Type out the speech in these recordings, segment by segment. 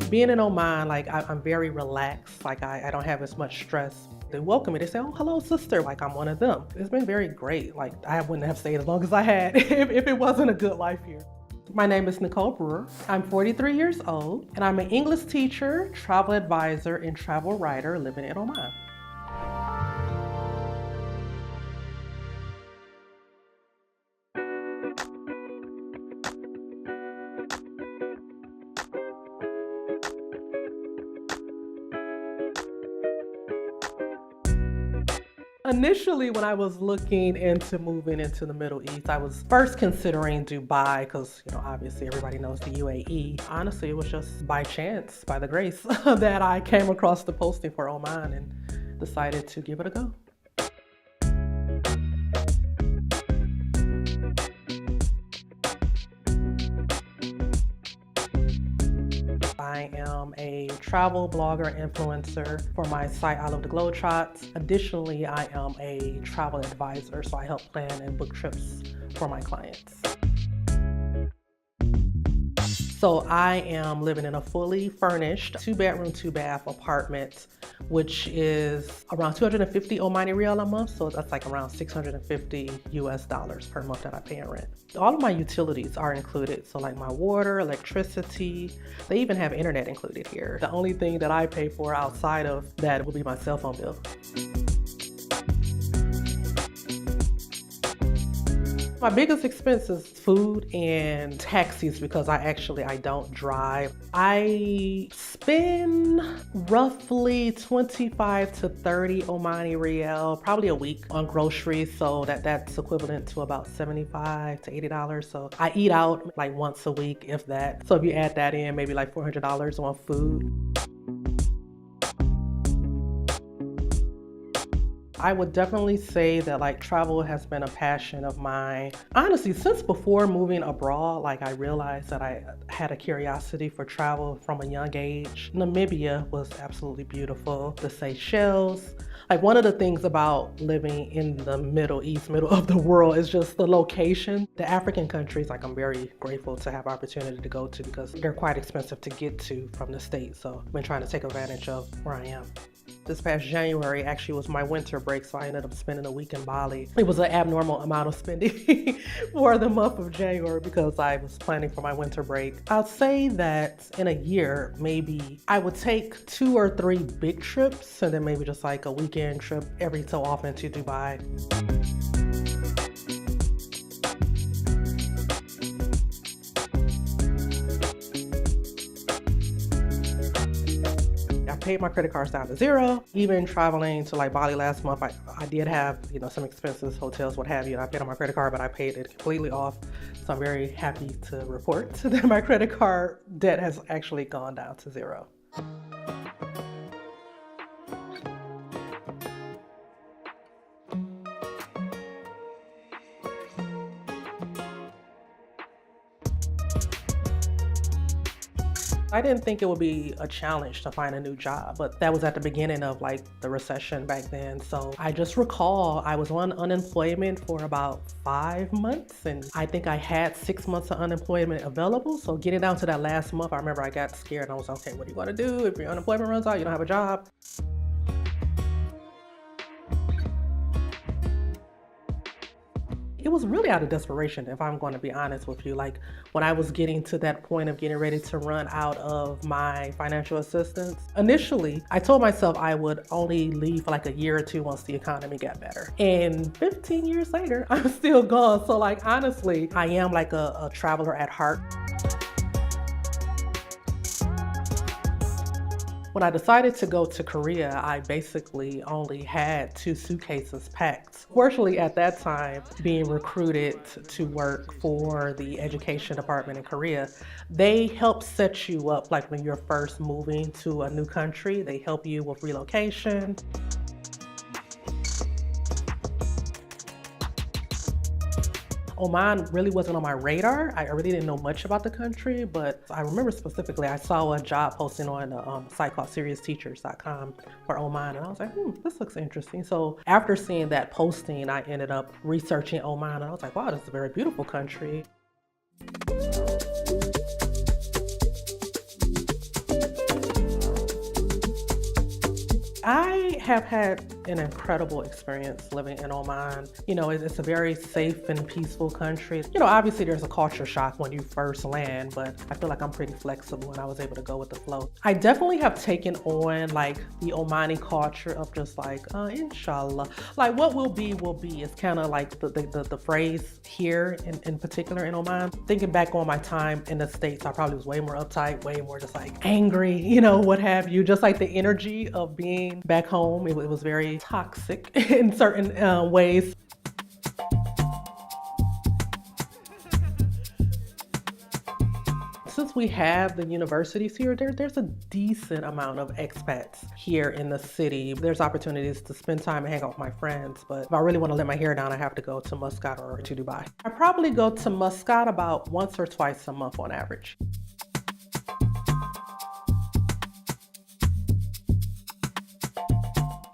Being in Oman, like I'm very relaxed. Like I don't have as much stress. They welcome me. They say, "Oh, hello, sister." Like I'm one of them. It's been very great. Like I wouldn't have stayed as long as I had if it wasn't a good life here. My name is Nicole Brewer. I'm 43 years old, and I'm an English teacher, travel advisor, and travel writer living in Oman. Initially, when I was looking into moving into the Middle East, I was first considering Dubai because, obviously everybody knows the UAE. Honestly, it was just by chance, by the grace, that I came across the posting for Oman and decided to give it a go. I am a travel blogger influencer for my site All Over the Globetrots. Additionally, I am a travel advisor, so I help plan and book trips for my clients. So I am living in a fully furnished 2-bedroom, 2-bath apartment, which is around 250 Omani Rial a month. So that's like around $650 US per month that I pay in rent. All of my utilities are included. So like my water, electricity, they even have internet included here. The only thing that I pay for outside of that will be my cell phone bill. My biggest expense is food and taxis because I don't drive. I spend roughly 25 to 30 Omani Rial, probably a week on groceries. So that's equivalent to about $75 to $80. So I eat out like once a week, if that. So if you add that in, maybe like $400 on food. I would definitely say that like travel has been a passion of mine. Honestly, since before moving abroad, like I realized that I had a curiosity for travel from a young age. Namibia was absolutely beautiful. The Seychelles. Like one of the things about living in the Middle East, middle of the world, is just the location. The African countries, like I'm very grateful to have opportunity to go to because they're quite expensive to get to from the States. So I've been trying to take advantage of where I am. This past January actually was my winter break, so I ended up spending a week in Bali. It was an abnormal amount of spending for the month of January because I was planning for my winter break. I'll say that in a year, maybe I would take 2 or 3 big trips and then maybe just like a weekend trip every so often to Dubai. Paid my credit cards down to zero. Even traveling to like Bali last month, I did have some expenses, hotels, what have you, and I paid on my credit card, but I paid it completely off. So I'm very happy to report that my credit card debt has actually gone down to zero. I didn't think it would be a challenge to find a new job, but that was at the beginning of like the recession back then. So I just recall I was on unemployment for about 5 months, and I think I had 6 months of unemployment available. So getting down to that last month, I remember I got scared and I was like, okay, what do you want to do if your unemployment runs out, you don't have a job? It was really out of desperation, if I'm going to be honest with you. Like when I was getting to that point of getting ready to run out of my financial assistance, initially I told myself I would only leave for like a year or 2 once the economy got better. And 15 years later, I'm still gone. So like honestly, I am like a traveler at heart. When I decided to go to Korea, I basically only had 2 suitcases packed. Fortunately, at that time, being recruited to work for the education department in Korea, they help set you up like when you're first moving to a new country. They help you with relocation. Oman really wasn't on my radar. I really didn't know much about the country, but I remember specifically I saw a job posting on a site called SeriousTeachers.com for Oman, and I was like, this looks interesting. So after seeing that posting, I ended up researching Oman, and I was like, wow, this is a very beautiful country. I have had an incredible experience living in Oman. It's a very safe and peaceful country. Obviously there's a culture shock when you first land, but I feel like I'm pretty flexible and I was able to go with the flow. I definitely have taken on like the Omani culture of just like, inshallah, like what will be will be. It's kind of like the phrase here in particular in Oman. Thinking back on my time in the States, I probably was way more uptight, way more just like angry, what have you. Just like the energy of being back home, it was very toxic in certain ways. Since we have the universities here, there's a decent amount of expats here in the city. There's opportunities to spend time and hang out with my friends, but if I really want to let my hair down, I have to go to Muscat or to Dubai. I probably go to Muscat about once or twice a month on average.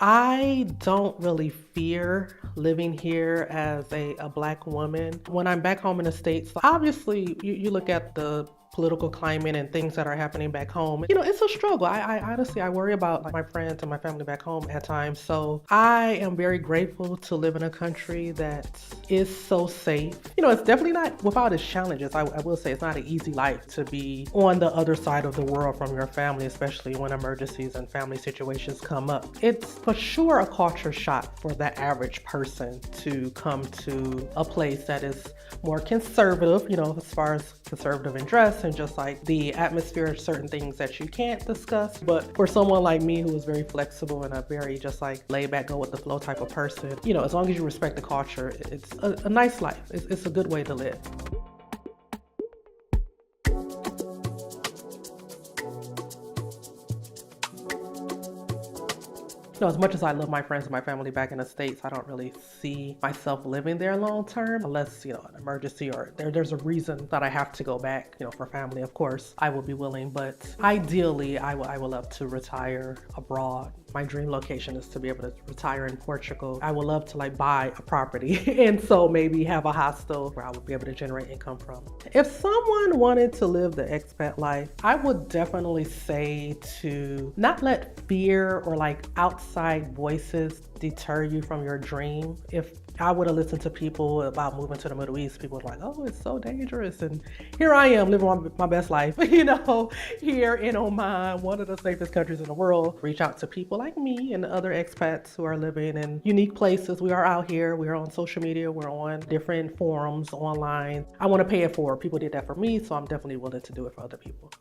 I don't really fear living here as a Black woman. When I'm back home in the States, obviously you look at the political climate and things that are happening back home. It's a struggle. I honestly, I worry about like my friends and my family back home at times. So I am very grateful to live in a country that is so safe. It's definitely not without its challenges. I will say it's not an easy life to be on the other side of the world from your family, especially when emergencies and family situations come up. It's for sure a culture shock for the average person to come to a place that is more conservative, as far as conservative in dress and just like the atmosphere of certain things that you can't discuss. But for someone like me who is very flexible and a very just like laid back, go with the flow type of person, as long as you respect the culture, it's a nice life. It's a good way to live. As much as I love my friends and my family back in the States, I don't really see myself living there long term unless, an emergency or there's a reason that I have to go back, for family. Of course, I will be willing, but ideally, I would love to retire abroad. My dream location is to be able to retire in Portugal. I would love to like buy a property and so maybe have a hostel where I would be able to generate income from. If someone wanted to live the expat life, I would definitely say to not let fear or like outside voices deter you from your dream. If I would have listened to people about moving to the Middle East, people were like, oh, it's so dangerous. And here I am living my best life, here in Oman, one of the safest countries in the world. Reach out to people like me and other expats who are living in unique places. We are out here, we're on social media, we're on different forums online. I want to pay it forward. People did that for me, so I'm definitely willing to do it for other people.